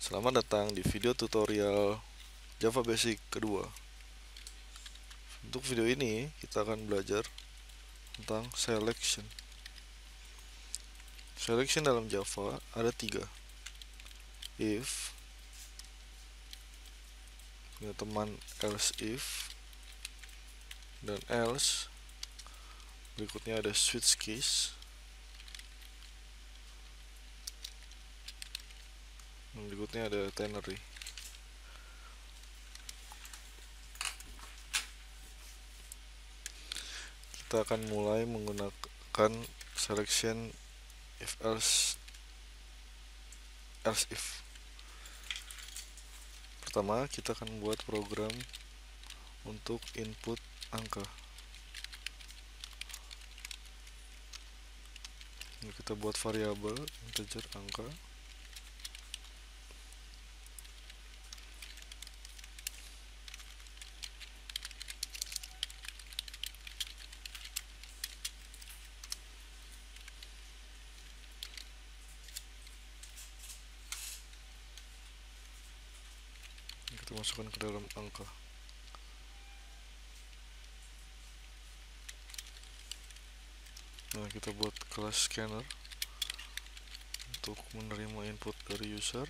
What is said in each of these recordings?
Selamat datang di video tutorial Java Basic kedua. Untuk video ini kita akan belajar tentang selection. Selection dalam Java ada tiga. If, punya teman else if, dan else. Berikutnya ada switch case, dan berikutnya ada ternary. Kita akan mulai menggunakan selection if else if. Pertama, kita akan buat program untuk input angka. Kita buat variabel integer angka. Kita masukkan ke dalam angka. Nah, kita buat kelas scanner untuk menerima input dari user.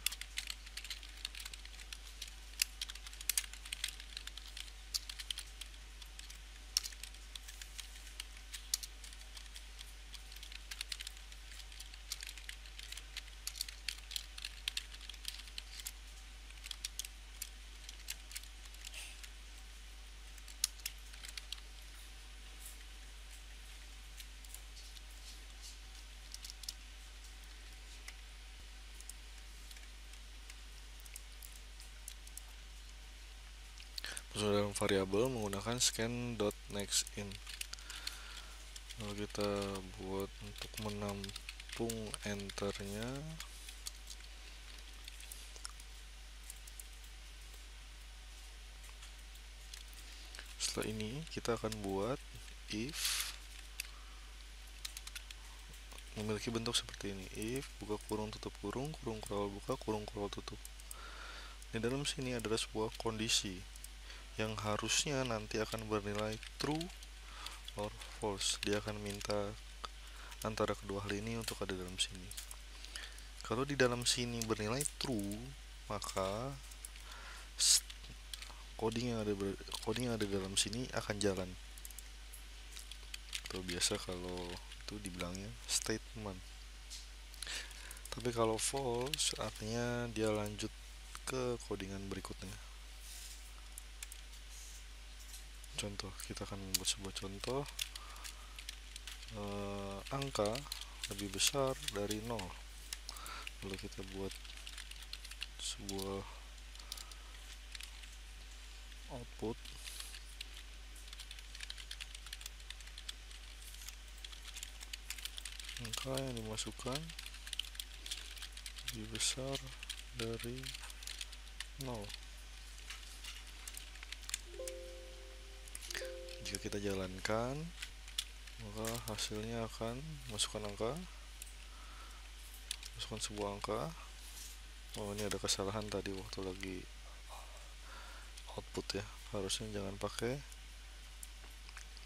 Masuk dalam variabel menggunakan scan.nextIn. Lalu kita buat untuk menampung enternya. Setelah ini kita akan buat if memiliki bentuk seperti ini. If buka kurung tutup kurung, kurung kurawal buka, kurung kurawal tutup. Di dalam sini adalah sebuah kondisi yang harusnya nanti akan bernilai true or false. Dia akan minta antara kedua hal ini untuk ada dalam sini. Kalau di dalam sini bernilai true, maka coding yang ada dalam sini akan jalan. Atau biasa kalau itu dibilangnya statement. Tapi kalau false artinya dia lanjut ke codingan berikutnya. Contoh, kita akan membuat sebuah contoh. Angka lebih besar dari 0. Lalu kita buat sebuah output. Angka yang dimasukkan lebih besar dari 0. Jika kita jalankan, maka hasilnya akan masukkan angka, masukkan sebuah angka. Oh, ini ada kesalahan tadi waktu lagi output ya. Harusnya jangan pakai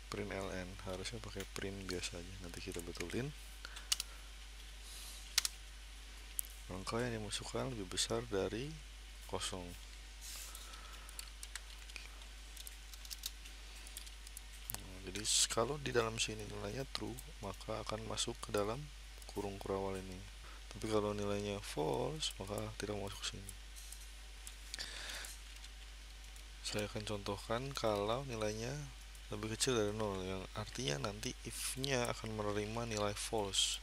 print ln, harusnya pakai print biasa aja. Nanti kita betulin. Angka yang dimasukkan lebih besar dari 0. Jadi kalau di dalam sini nilainya true, maka akan masuk ke dalam kurung kurawal ini. Tapi kalau nilainya false, maka tidak masuk sini. Saya akan contohkan kalau nilainya lebih kecil dari 0, yang artinya nanti if-nya akan menerima nilai false,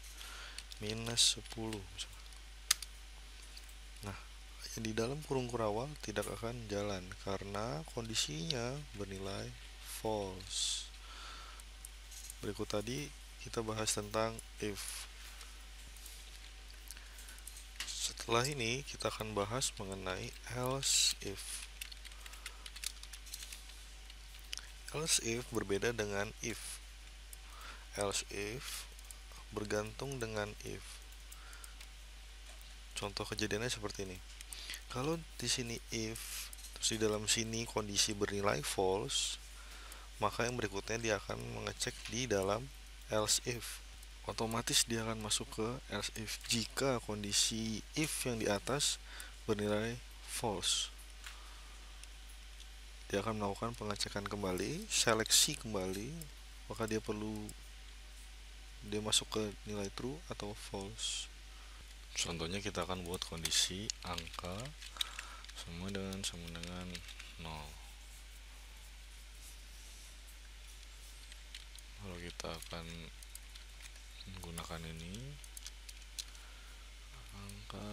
minus 10 misalnya. Nah, di dalam kurung kurawal tidak akan jalan karena kondisinya bernilai false. Berikut tadi kita bahas tentang if. Setelah ini kita akan bahas mengenai else if. Else if berbeda dengan if. Else if bergantung dengan if. Contoh kejadiannya seperti ini. Kalau di sini if, terus di dalam sini kondisi bernilai false, maka yang berikutnya dia akan mengecek di dalam else if. Otomatis dia akan masuk ke else if jika kondisi if yang di atas bernilai false. Dia akan melakukan pengecekan kembali, seleksi kembali, maka dia masuk ke nilai true atau false. Contohnya kita akan buat kondisi angka sama dengan 0. Lalu kita akan menggunakan ini, angka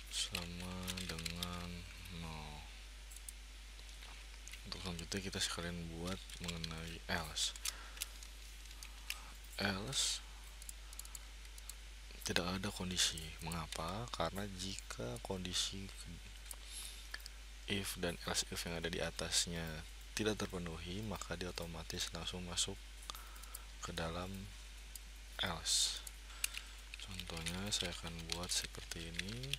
sama dengan 0. Untuk selanjutnya kita sekalian buat mengenai else tidak ada kondisi. Mengapa? Karena jika kondisi if dan else if yang ada di atasnya tidak terpenuhi, maka dia otomatis langsung masuk ke dalam else. Contohnya saya akan buat seperti ini.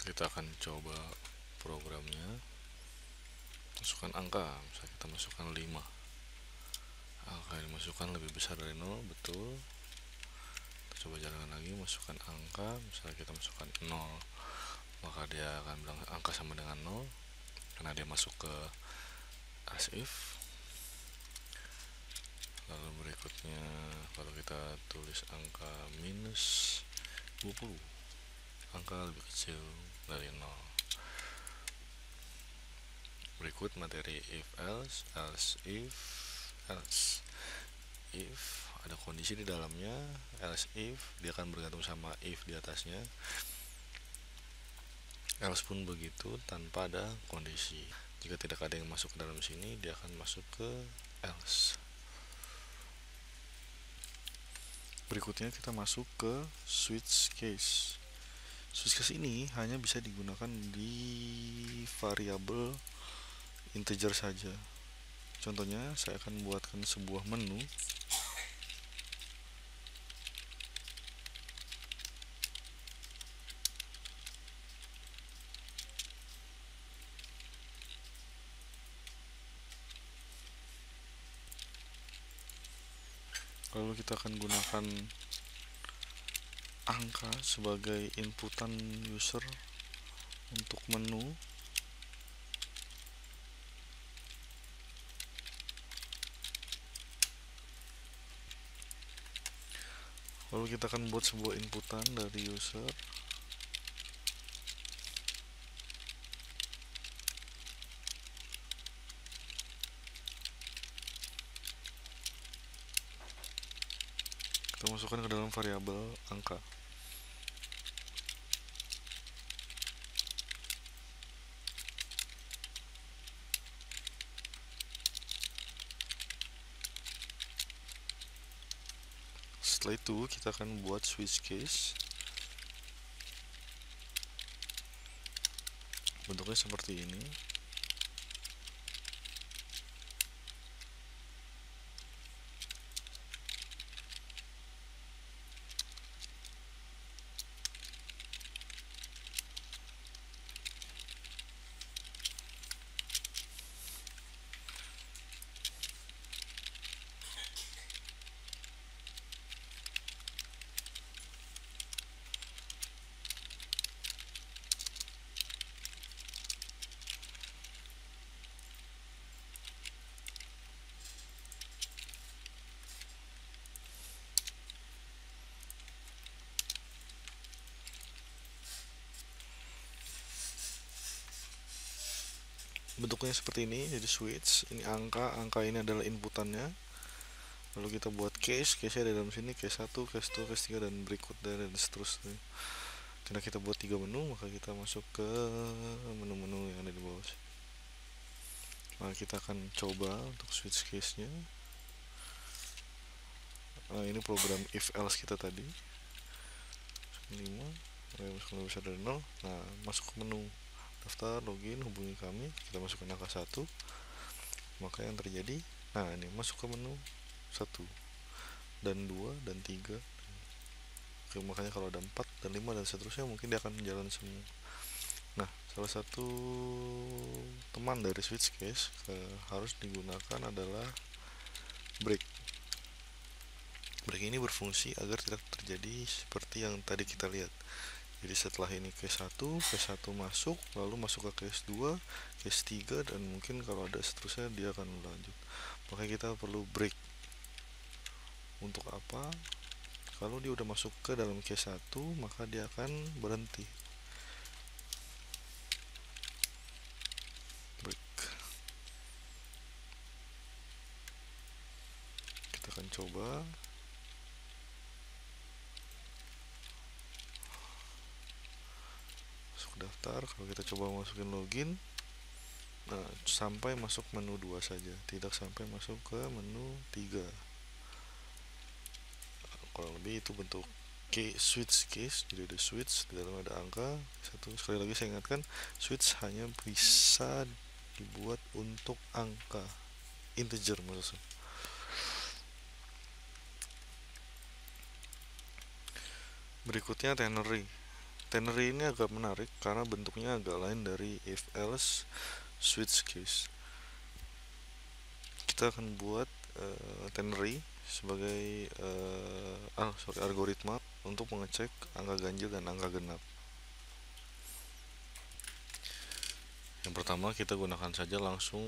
Kita akan coba programnya. Masukkan angka, misalnya kita masukkan 5. Angka yang dimasukkan lebih besar dari 0, betul. Kita coba jalankan lagi, masukkan angka, misalnya kita masukkan 0, maka dia akan bilang angka sama dengan 0 karena dia masuk ke else if. Lalu berikutnya kalau kita tulis angka minus 20, angka lebih kecil dari 0. Berikut materi if else if ada kondisi di dalamnya, else if dia akan bergantung sama if di atasnya, else pun begitu tanpa ada kondisi. Jika tidak ada yang masuk ke dalam sini, dia akan masuk ke else. Berikutnya kita masuk ke switch case. Switch case ini hanya bisa digunakan di variabel integer saja. Contohnya saya akan buatkan sebuah menu. Lalu kita akan gunakan angka sebagai inputan user untuk menu. Lalu kita akan buat sebuah inputan dari user. Kita masukkan ke dalam variabel angka. Setelah itu kita akan buat switch case. Bentuknya seperti ini. Bentuknya seperti ini, jadi switch. Ini angka ini adalah inputannya. Lalu kita buat case ada dalam sini, case 1, case 2, case 3 dan berikutnya dan seterusnya. Karena kita buat 3 menu, maka kita masuk ke menu-menu yang ada di bawah. Nah, kita akan coba untuk switch case-nya. Nah, ini program if else kita tadi. 5 lebih besar dari 0. Nah, masuk ke menu daftar, login, hubungi kami, kita masukkan angka 1, maka yang terjadi, nah ini masuk ke menu 1 dan 2 dan 3. Oke, makanya kalau ada 4 dan 5 dan seterusnya mungkin dia akan jalan semua. Nah, salah satu teman dari switch case harus digunakan adalah break. Break ini berfungsi agar tidak terjadi seperti yang tadi kita lihat. Jadi setelah ini case 1 masuk, lalu masuk ke case 2, case 3, dan mungkin kalau ada seterusnya dia akan lanjut. Makanya kita perlu break. Untuk apa? Kalau dia udah masuk ke dalam case 1, maka dia akan berhenti. Break. Kita akan coba. Masuk daftar, kalau kita coba masukin login, nah, sampai masuk menu 2 saja, tidak sampai masuk ke menu 3. Kurang lebih itu bentuk switch case. Jadi ada switch, di dalam ada angka 1. Sekali lagi saya ingatkan, switch hanya bisa dibuat untuk angka integer maksudnya. Berikutnya ternary. Ternary ini agak menarik karena bentuknya agak lain dari if else switch case. Kita akan buat ternary sebagai algoritma untuk mengecek angka ganjil dan angka genap. Yang pertama kita gunakan saja langsung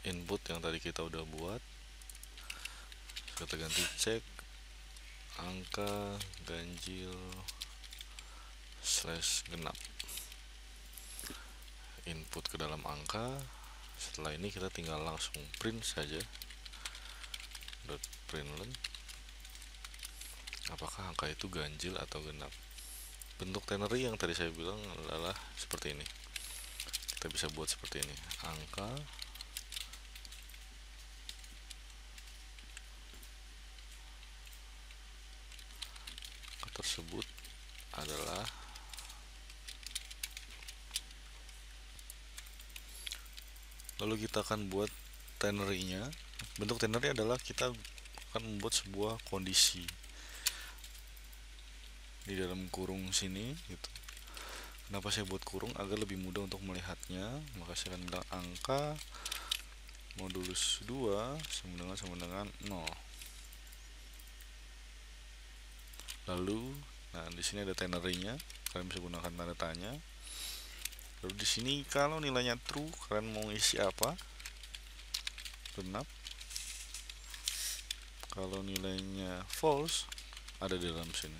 input yang tadi kita udah buat. Kita ganti cek angka ganjil / genap, input ke dalam angka. Setelah ini kita tinggal langsung print saja, .println apakah angka itu ganjil atau genap. Bentuk ternary yang tadi saya bilang adalah seperti ini. Kita bisa buat seperti ini, angka tersebut adalah lalu kita akan buat ternary-nya. Bentuk ternary adalah kita akan membuat sebuah kondisi di dalam kurung sini gitu. Kenapa saya buat kurung? Agar lebih mudah untuk melihatnya. Maka saya akan bilang angka modulus 2 sama dengan 0. Lalu, nah di sini ada ternary-nya, kalian bisa gunakan tanda tanya. Lalu di sini kalau nilainya true, kalian mau isi apa? Genap. Kalau nilainya false, ada di dalam sini.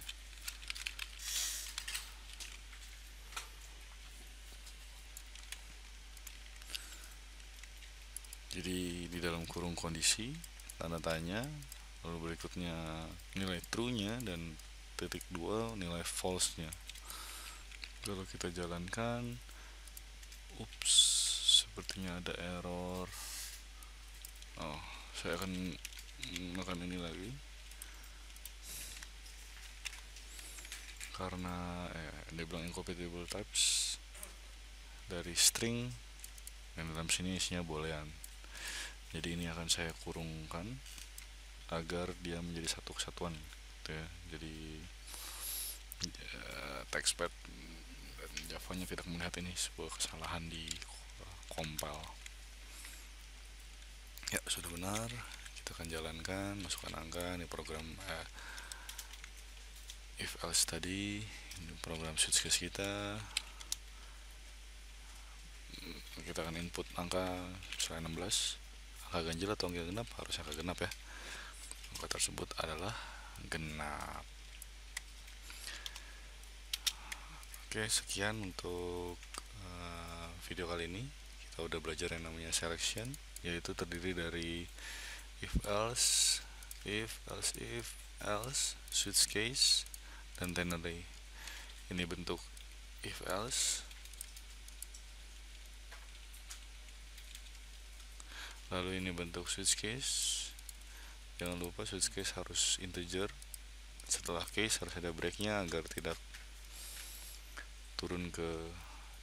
Jadi di dalam kurung kondisi, tanda tanya, lalu berikutnya nilai true-nya, dan titik 2 nilai false-nya. Kalau kita jalankan, ups, sepertinya ada error. Oh, saya akan menekan ini lagi karena dia bilang incompatible types dari string, dan dalam sini isinya boolean. Jadi ini akan saya kurungkan agar dia menjadi satu kesatuan gitu ya. Jadi TextPad dan Java-nya tidak melihat ini sebuah kesalahan di compile. Ya, sudah benar. Kita akan jalankan, masukkan angka. Ini program if else tadi. Ini program switch case kita. Kita akan input angka misalnya 16. Angka ganjil atau angka genap? Harus angka genap ya. Angka tersebut adalah genap. Oke, sekian untuk video kali ini. Kita udah belajar yang namanya selection, yaitu terdiri dari if else, switch case, dan ternary. Ini bentuk if else. Lalu ini bentuk switch case. Jangan lupa switch case harus integer Setelah case harus ada breaknya agar tidak turun ke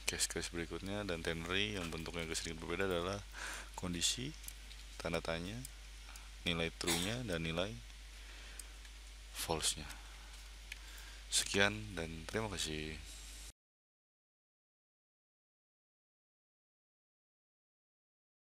case berikutnya. Dan ternary yang bentuknya sedikit berbeda adalah kondisi, tanda tanya, nilai true nya dan nilai false nya. Sekian dan terima kasih.